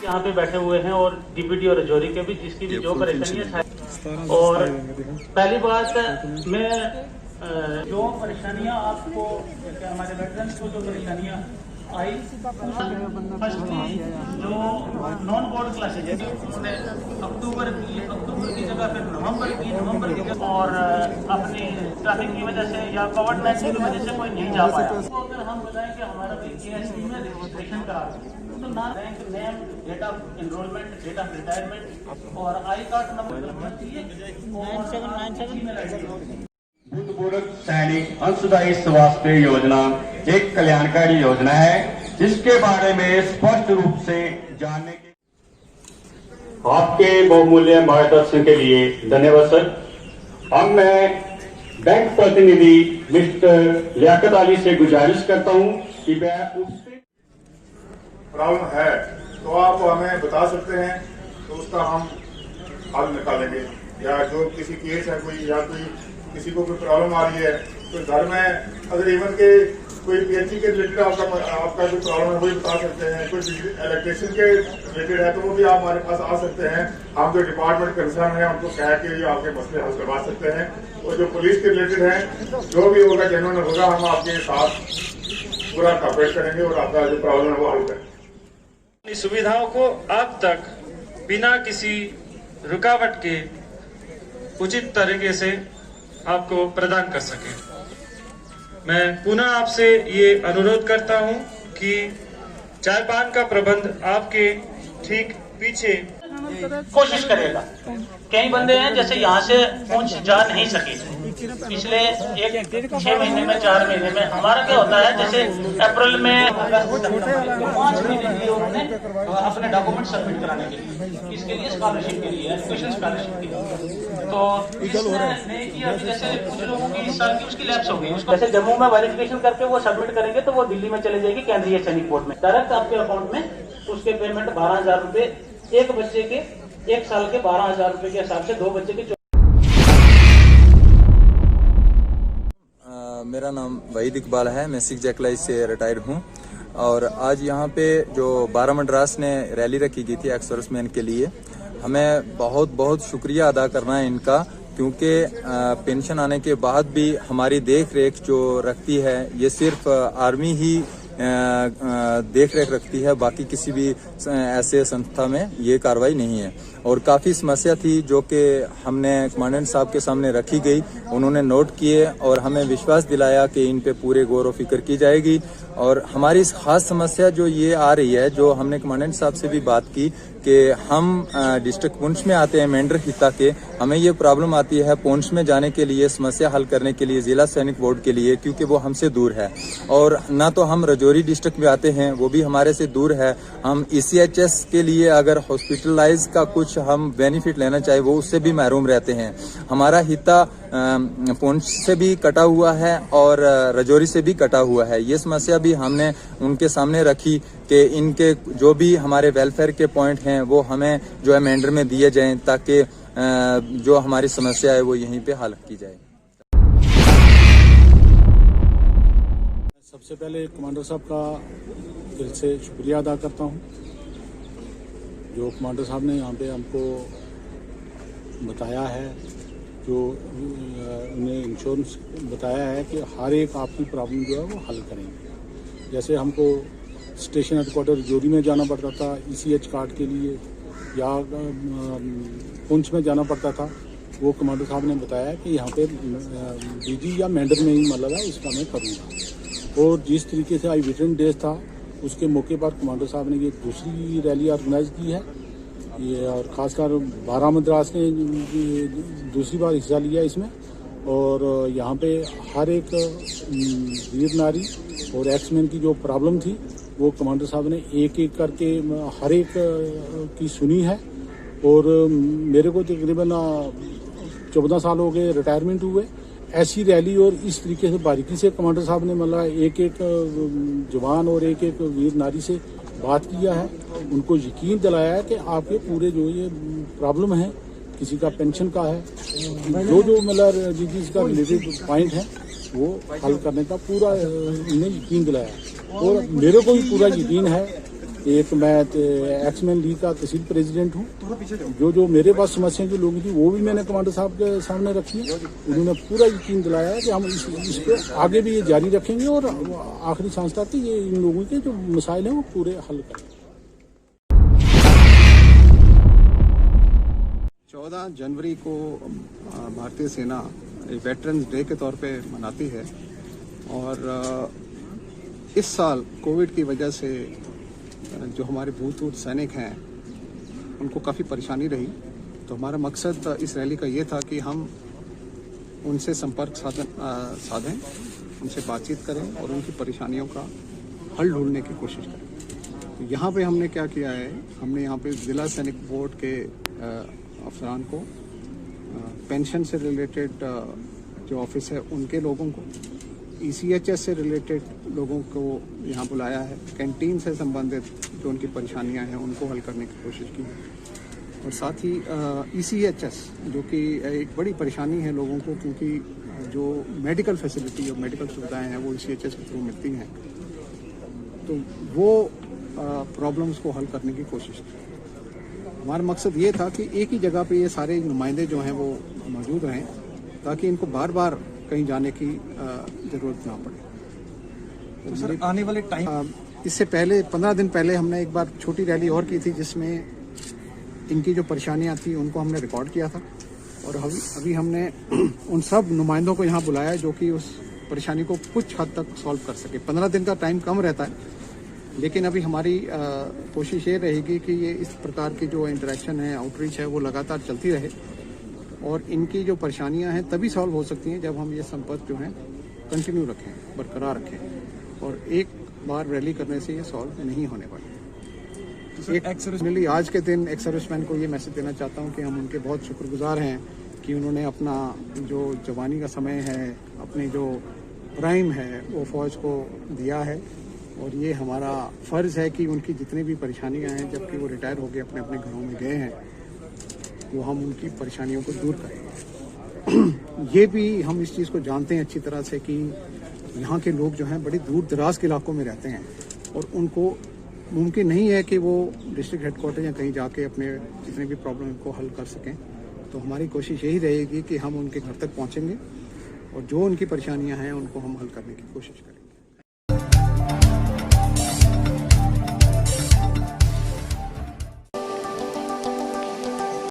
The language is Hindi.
यहाँ पे बैठे हुए हैं और डीपीटी और रजौरी के भी, जिसकी भी जो परेशानी है। और पहली बात मैं जो परेशानियाँ आपको, जैसे हमारे वेटरन्स को जो परेशानियाँ आई, जो नॉन बोर्ड क्लासेज है उन्होंने अक्टूबर की जगह फिर नवंबर की और अपनी ट्रैफिक की वजह से या कोविड-19 की वजह से कोई नहीं जा पाया। तो अगर हम बताएं कि हमारा KSP में रजिस्ट्रेशन करा तो ना bank name, date of enrolment, date of retirement और आई कार्ड नंबर चाहिए। 9797 भूतपूर्व सैनिक अंशदायी स्वास्थ्य योजना एक कल्याणकारी योजना है, जिसके बारे में स्पष्ट रूप से जानने के आपके बहुमूल्य मार्गदर्शन के लिए धन्यवाद सर। अब मैं बैंक प्रतिनिधि मिस्टर लियाकत अली से गुजारिश करता हूं कि वह उससे प्रॉब्लम है तो आप हमें बता सकते हैं, तो उसका हम हल निकालेंगे। या जो किसी केस है कोई, या कोई किसी को कोई प्रॉब्लम आ रही है तो घर में अगर इवन के कोई PHC के रिलेटेड आपका जो प्रॉब्लम है वो भी बता सकते हैं। कोई इलेक्ट्रिशियन के रिलेटेड है तो वो भी आप हमारे पास आ सकते हैं। हम जो डिपार्टमेंट कंसर्न है उनको कह के आपके मसले हल करवा सकते हैं। और जो पुलिस के रिलेटेड है, जो भी होगा जेन्युइन होगा, हम आपके साथ पूरा कॉपरेट करेंगे और आपका जो प्रॉब्लम है वो हल करेंगे। सुविधाओं को आप तक बिना किसी रुकावट के उचित तरीके से आपको प्रदान कर सके। मैं पुनः आपसे ये अनुरोध करता हूं कि चाय पान का प्रबंध आपके ठीक पीछे कोशिश करेगा। कई बंदे हैं जैसे यहाँ से पहुंच जा नहीं सके पिछले 6 महीने में, 4 महीने में। हमारा क्या होता है, जैसे अप्रैल में 5 महीने के लिए उन्होंने अपने डॉक्यूमेंट सबमिट कराने के लिए, इसके लिए स्कॉलरशिप के लिए, एजुकेशन स्कॉलरशिप के लिए। तो इसने नहीं किया, जैसे कुछ लोगों की इस साल की उसकी लैप्स हो गई। जैसे जम्मू में वेरिफिकेशन करके वो सबमिट करेंगे तो वो दिल्ली में चले जाएगी केंद्रीय सैनिक बोर्ड में, डायरेक्ट आपके अकाउंट में। उसके पेमेंट 12,000 रुपए एक बच्चे के, 1 साल के 12,000 रुपए के हिसाब से 2 बच्चे के। मेरा नाम वहीद इकबाल है, मैं सिख जैकलाई से रिटायर्ड हूँ। और आज यहाँ पे जो 12 मद्रास ने रैली रखी गई थी एक्स सर्विसमैन के लिए, हमें बहुत बहुत शुक्रिया अदा करना है इनका, क्योंकि पेंशन आने के बाद भी हमारी देख रेख जो रखती है, ये सिर्फ आर्मी ही देख रेख रखती है, बाकी किसी भी ऐसे संस्था में ये कार्रवाई नहीं है। और काफ़ी समस्या थी जो कि हमने कमांडेंट साहब के सामने रखी गई, उन्होंने नोट किए और हमें विश्वास दिलाया कि इन पे पूरे गौर व फिक्र की जाएगी। और हमारी इस खास समस्या जो ये आ रही है, जो हमने कमांडेंट साहब से भी बात की कि हम डिस्ट्रिक्ट पुंछ में आते हैं मेंढर खिता के, हमें ये प्रॉब्लम आती है पुंछ में जाने के लिए, समस्या हल करने के लिए जिला सैनिक बोर्ड के लिए, क्योंकि वो हमसे दूर है। और ना तो हम रजौरी डिस्ट्रिक्ट में आते हैं, वो भी हमारे से दूर है। हम ECHS के लिए अगर हॉस्पिटलाइज का कुछ हम बेनिफिट लेना चाहे वो उससे भी महरूम रहते हैं। हमारा हिता पुंछ से भी कटा हुआ है और रजौरी से भी कटा हुआ है। ये समस्या भी हमने उनके सामने रखी कि इनके जो भी हमारे वेलफेयर के पॉइंट हैं वो हमें जो है मेंढर में दिए जाएं, ताकि जो हमारी समस्या है वो यहीं पे हल की जाए। सबसे पहले कमांडर साहब का दिल से शुक्रिया अदा करता हूं, जो कमांडर साहब ने यहाँ पे हमको बताया है, जो उन्हें इंश्योरेंस बताया है कि हर एक आपकी प्रॉब्लम जो है वो हल करेंगे। जैसे हमको स्टेशन हेडक्वार्टर रजौरी में जाना पड़ता था ECH कार्ड के लिए, या पुंछ में जाना पड़ता था, वो कमांडर साहब ने बताया कि यहाँ पे DG या मेंढर में ही मतलब है, इसका मैं करूँगा। और जिस तरीके से आई विटन डेज था, उसके मौके पर कमांडर साहब ने ये दूसरी रैली ऑर्गेनाइज की है ये, और ख़ासकर 12 मद्रास ने दूसरी बार हिस्सा लिया इसमें। और यहाँ पे हर एक वीर नारी और एक्समैन की जो प्रॉब्लम थी वो कमांडर साहब ने एक एक करके हर एक की सुनी है। और मेरे को तकरीबन 14 साल हो गए रिटायरमेंट हुए। ऐसी रैली और इस तरीके से बारीकी से कमांडर साहब ने मतलब एक एक जवान और एक एक वीर नारी से बात किया है, उनको यकीन दिलाया है कि आपके पूरे जो ये प्रॉब्लम है, किसी का पेंशन का है, जो मतलब जिसका रिलेटेड पॉइंट है वो हल करने का पूरा इन्हें यकीन दिलाया। और मेरे को भी पूरा यकीन है, एक मैं एक्समैन लीग का तहसील प्रेसिडेंट हूँ, जो मेरे पास समस्याएं जो लोगों की वो भी मैंने कमांडर साहब के सामने रखी है। उन्होंने पूरा यकीन दिलाया है कि हम इस पे आगे भी ये जारी रखेंगे और आखिरी सांस तक ये इन लोगों के जो मसाइल हैं वो पूरे हल करेंगे। 14 जनवरी को भारतीय सेना वेटरन्स डे के तौर पे मनाती है और इस साल कोविड की वजह से जो हमारे भूतपूर्व सैनिक हैं उनको काफ़ी परेशानी रही। तो हमारा मकसद इस रैली का ये था कि हम उनसे संपर्क साधें, उनसे बातचीत करें और उनकी परेशानियों का हल ढूंढने की कोशिश करें। तो यहाँ पे हमने क्या किया है, हमने यहाँ पे जिला सैनिक बोर्ड के अफसरान को, पेंशन से रिलेटेड जो ऑफिस है उनके लोगों को, ECHS से रिलेटेड लोगों को यहाँ बुलाया है, कैंटीन से संबंधित जो उनकी परेशानियाँ हैं उनको हल करने की कोशिश की है। और साथ ही ECHS जो कि एक बड़ी परेशानी है लोगों को, क्योंकि जो मेडिकल फैसिलिटी और मेडिकल सुविधाएं हैं वो ECHS के थ्रू मिलती हैं, तो वो प्रॉब्लम्स को हल करने की कोशिश की। हमारा मकसद ये था कि एक ही जगह पे ये सारे नुमाइंदे जो हैं वो मौजूद रहें, ताकि इनको बार बार कहीं जाने की ज़रूरत ना पड़े। तो सर आने वाले टाइम इससे पहले 15 दिन पहले हमने एक बार छोटी रैली और की थी, जिसमें इनकी जो परेशानियां थी उनको हमने रिकॉर्ड किया था। और अभी हमने उन सब नुमाइंदों को यहाँ बुलाया जो कि उस परेशानी को कुछ हद तक सॉल्व कर सके। 15 दिन का टाइम कम रहता है, लेकिन अभी हमारी कोशिश ये रहेगी कि ये इस प्रकार की जो इंटरेक्शन है, आउटरीच है, वो लगातार चलती रहे और इनकी जो परेशानियां हैं तभी सॉल्व हो सकती हैं जब हम ये संपर्क जो है कंटिन्यू रखें, बरकरार रखें। और एक बार रैली करने से ये सॉल्व नहीं होने वाली। आज के दिन एक्स सर्विसमैन को ये मैसेज देना चाहता हूँ कि हम उनके बहुत शुक्रगुजार हैं कि उन्होंने अपना जो जवानी का समय है, अपनी जो प्राइम है, वो फौज को दिया है। और ये हमारा फ़र्ज़ है कि उनकी जितनी भी परेशानियाँ हैं, जबकि वो रिटायर होकर अपने अपने घरों में गए हैं, वो हम उनकी परेशानियों को दूर करें। ये भी हम इस चीज़ को जानते हैं अच्छी तरह से कि यहाँ के लोग जो हैं बड़ी दूर दराज के इलाकों में रहते हैं और उनको मुमकिन नहीं है कि वो डिस्ट्रिक्ट हेडक्वार्टर या कहीं जाके अपने जितने भी प्रॉब्लम को हल कर सकें। तो हमारी कोशिश यही रहेगी कि हम उनके घर तक पहुँचेंगे और जो उनकी परेशानियाँ हैं उनको हम हल करने की कोशिश करें।